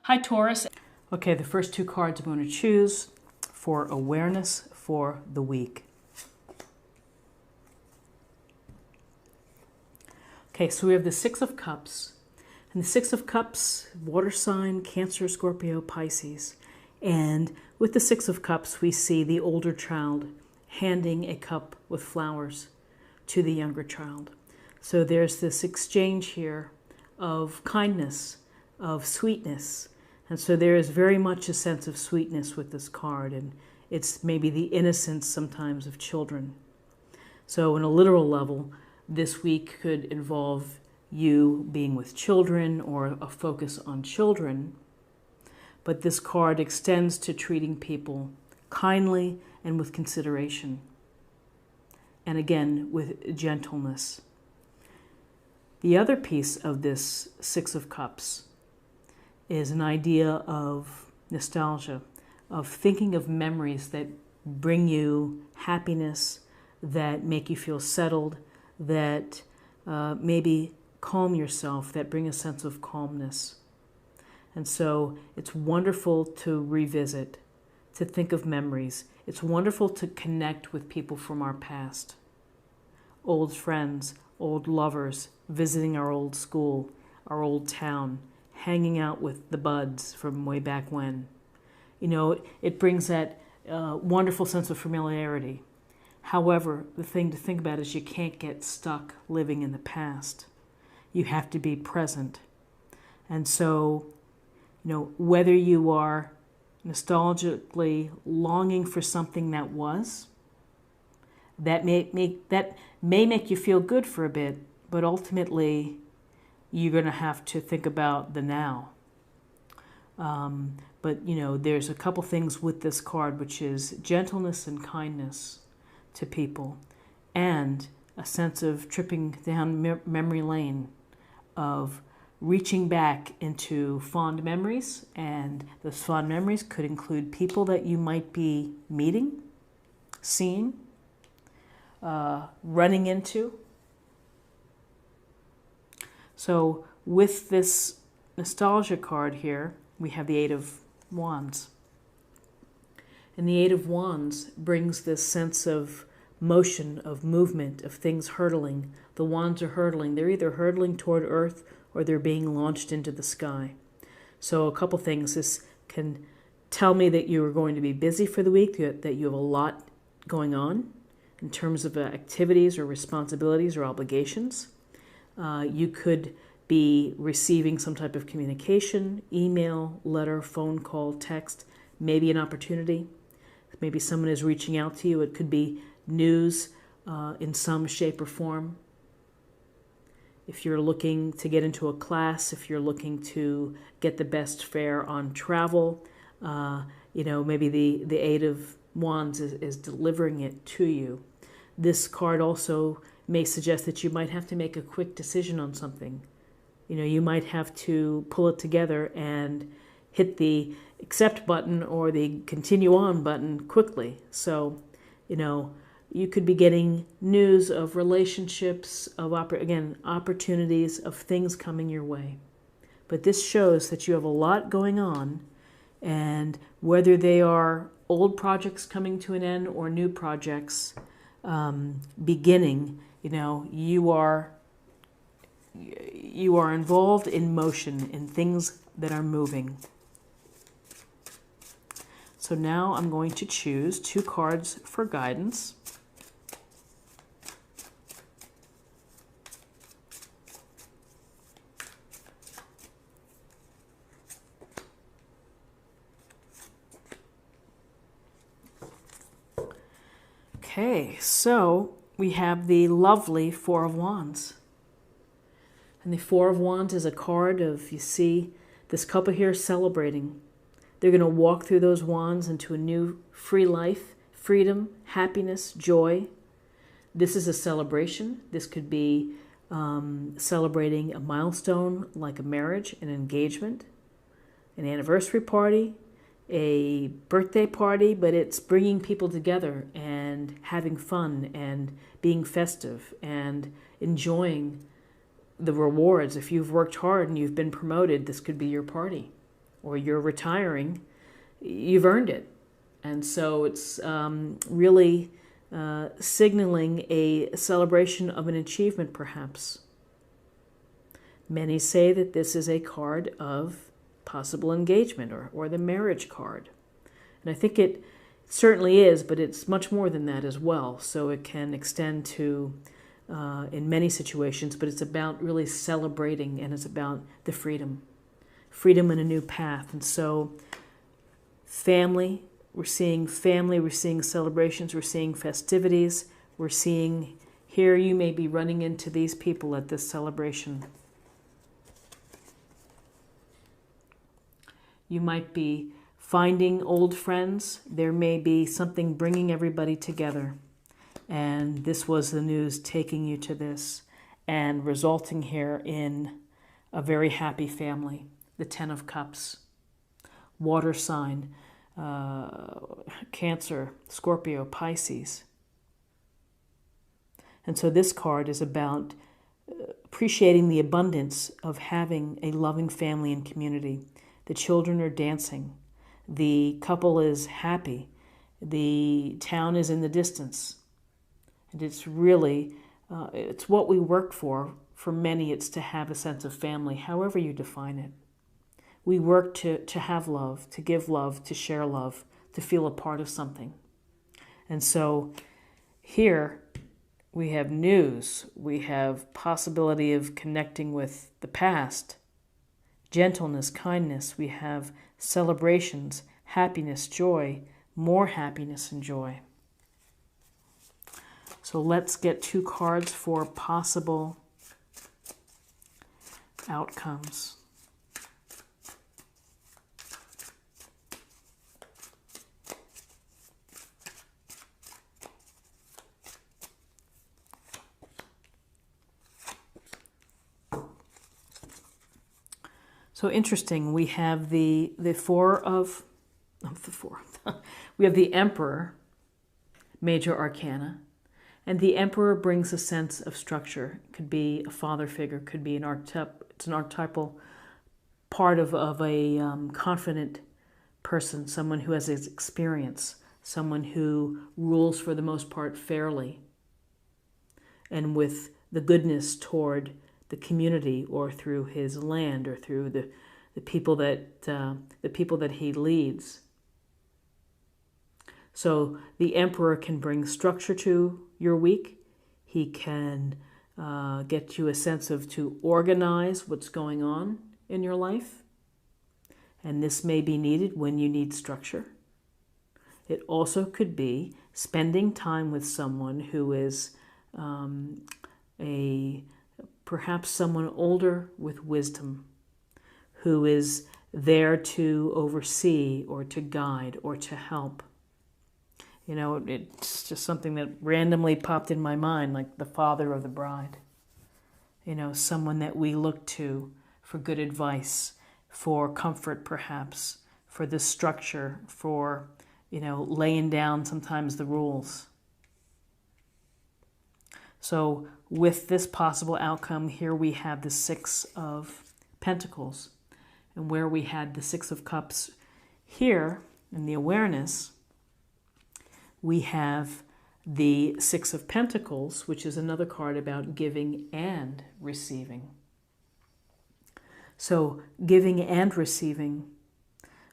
Hi, Taurus. Okay, the first two cards I'm going to choose for awareness for the week. Okay, so we have the Six of Cups. And the Six of Cups, water sign, Cancer, Scorpio, Pisces. And with the Six of Cups, we see the older child handing a cup with flowers to the younger child. So there's this exchange here of kindness, of sweetness. And so there is very much a sense of sweetness with this card, and it's maybe the innocence sometimes of children. So on a literal level, this week could involve you being with children or a focus on children. But this card extends to treating people kindly and with consideration. And again, with gentleness. The other piece of this Six of Cups is an idea of nostalgia, of thinking of memories that bring you happiness, that make you feel settled, that maybe calm yourself, that bring a sense of calmness. And so it's wonderful to revisit, to think of memories. It's wonderful to connect with people from our past. Old friends, old lovers, visiting our old school, our old town, hanging out with the buds from way back when. You know, it brings that wonderful sense of familiarity. However, the thing to think about is you can't get stuck living in the past. You have to be present. And so, you know, whether you are nostalgically longing for something that was, that may make you feel good for a bit, but ultimately you're going to have to think about the now. But, you know, there's a couple things with this card, which is gentleness and kindness to people, and a sense of tripping down memory lane, of reaching back into fond memories. And those fond memories could include people that you might be meeting, seeing, running into. So with this nostalgia card here, we have the Eight of Wands. And the Eight of Wands brings this sense of motion, of movement, of things hurtling. The wands are hurtling. They're either hurtling toward earth or they're being launched into the sky. So a couple things. This can tell me that you are going to be busy for the week, that you have a lot going on in terms of activities or responsibilities or obligations. You could be receiving some type of communication, email, letter, phone call, text, maybe an opportunity. Maybe someone is reaching out to you. It could be news in some shape or form. If you're looking to get into a class, if you're looking to get the best fare on travel, you know, maybe the Eight of Wands is delivering it to you. This card also may suggest that you might have to make a quick decision on something. You know, you might have to pull it together and hit the accept button or the continue on button quickly. So, you know, you could be getting news of relationships, of opportunities, of things coming your way. But this shows that you have a lot going on, and whether they are old projects coming to an end or new projects beginning, you know, you are involved in motion, in things that are moving. So now I'm going to choose two cards for guidance. Okay, so we have the lovely Four of Wands. And the Four of Wands is a card of, you see, this couple here celebrating. They're going to walk through those wands into a new free life, freedom, happiness, joy. This is a celebration. This could be celebrating a milestone like a marriage, an engagement, an anniversary party, a birthday party, but it's bringing people together and having fun and being festive and enjoying the rewards. If you've worked hard and you've been promoted, this could be your party. or you're retiring, you've earned it. And so it's really signaling a celebration of an achievement, perhaps. Many say that this is a card of possible engagement, or the marriage card. And I think it certainly is, but it's much more than that as well. So it can extend to, in many situations, but it's about really celebrating, and it's about the freedom in a new path. And so family, we're seeing celebrations, we're seeing festivities, we're seeing here you may be running into these people at this celebration. You might be finding old friends. There may be something bringing everybody together. And this was the news taking you to this and resulting here in a very happy family. The Ten of Cups, water sign, Cancer, Scorpio, Pisces. And so this card is about appreciating the abundance of having a loving family and community. The children are dancing. The couple is happy. The town is in the distance. And it's really, it's what we work for. For many, it's to have a sense of family, however you define it. We work to have love, to give love, to share love, to feel a part of something. And so here we have news. We have possibility of connecting with the past. Gentleness, kindness, we have celebrations, happiness, joy, more happiness and joy. So let's get 2 cards for possible outcomes. So interesting, we have the we have the Emperor, major arcana, and the Emperor brings a sense of structure. It could be a father figure, could be it's an archetypal part of a confident person, someone who has experience, someone who rules for the most part fairly, and with the goodness toward the community, or through his land, or through the people that he leads. So the Emperor can bring structure to your week. He can get you a sense of to organize what's going on in your life, and this may be needed when you need structure. It also could be spending time with someone who is perhaps someone older with wisdom, who is there to oversee or to guide or to help. You know, it's just something that randomly popped in my mind, like the father of the bride. You know, someone that we look to for good advice, for comfort perhaps, for the structure, for, laying down sometimes the rules. So with this possible outcome, here we have the 6 of Pentacles. And where we had the 6 of Cups here in the awareness, we have the 6 of Pentacles, which is another card about giving and receiving. So giving and receiving,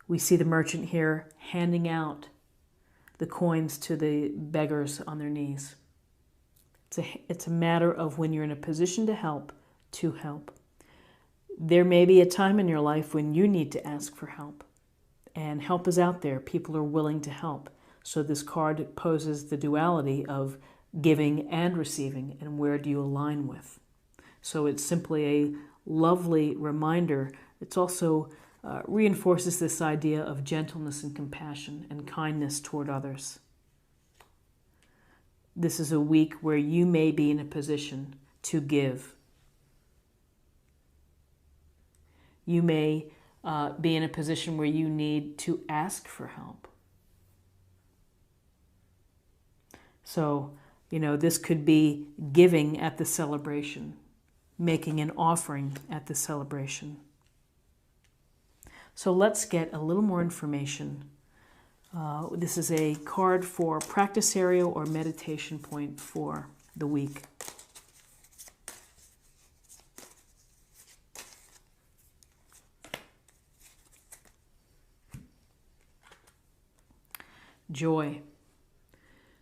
we see the merchant here handing out the coins to the beggars on their knees. It's a matter of when you're in a position to help. There may be a time in your life when you need to ask for help. And help is out there. People are willing to help. So this card poses the duality of giving and receiving, and where do you align with? So it's simply a lovely reminder. It's also reinforces this idea of gentleness and compassion and kindness toward others. This is a week where you may be in a position to give. You may be in a position where you need to ask for help. So, this could be giving at the celebration, making an offering at the celebration. So let's get a little more information. This is a card for practice area or meditation point for the week. Joy.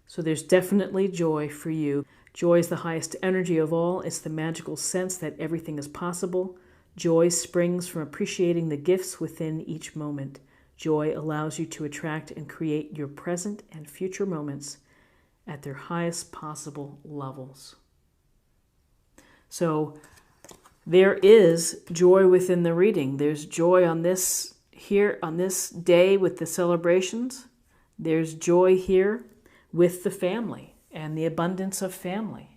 So there's definitely joy for you. Joy is the highest energy of all. It's the magical sense that everything is possible. Joy springs from appreciating the gifts within each moment. Joy allows you to attract and create your present and future moments at their highest possible levels. So there is joy within the reading. There's joy on this day with the celebrations. There's joy here with the family and the abundance of family.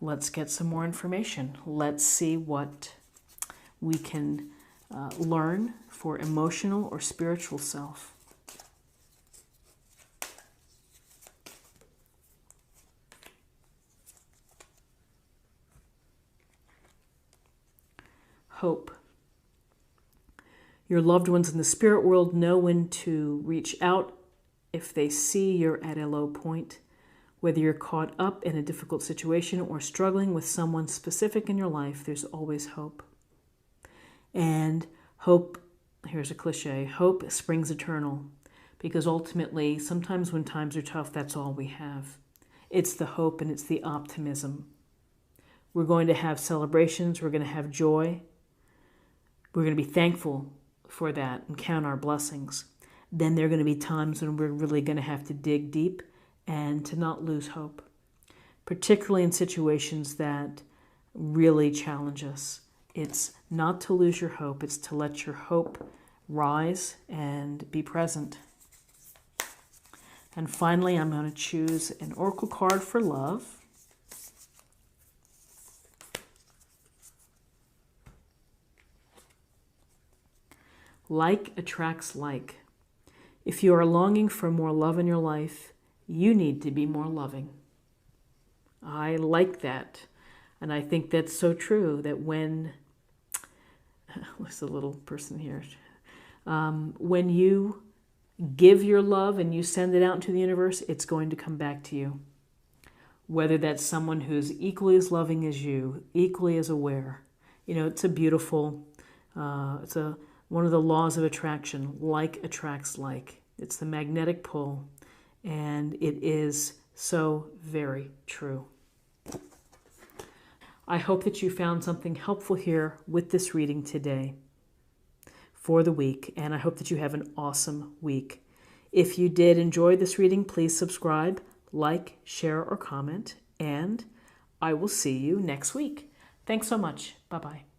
Let's get some more information. Let's see what we can learn for emotional or spiritual self. Hope. Your loved ones in the spirit world know when to reach out if they see you're at a low point. Whether you're caught up in a difficult situation or struggling with someone specific in your life, there's always hope. And hope, here's a cliche, hope springs eternal. Because ultimately, sometimes when times are tough, that's all we have. It's the hope and it's the optimism. We're going to have celebrations. We're going to have joy. We're going to be thankful for that and count our blessings. Then there are going to be times when we're really going to have to dig deep and to not lose hope, particularly in situations that really challenge us. It's not to lose your hope, it's to let your hope rise and be present. And finally, I'm going to choose an oracle card for love. Like attracts like. If you are longing for more love in your life, you need to be more loving. I like that. And I think that's so true that when, there's a little person here, when you give your love and you send it out into the universe, it's going to come back to you. Whether that's someone who's equally as loving as you, equally as aware. You know, it's a beautiful, one of the laws of attraction, like attracts like. It's the magnetic pull, and it is so very true. I hope that you found something helpful here with this reading today for the week, and I hope that you have an awesome week. If you did enjoy this reading, please subscribe, like, share, or comment, and I will see you next week. Thanks so much. Bye-bye.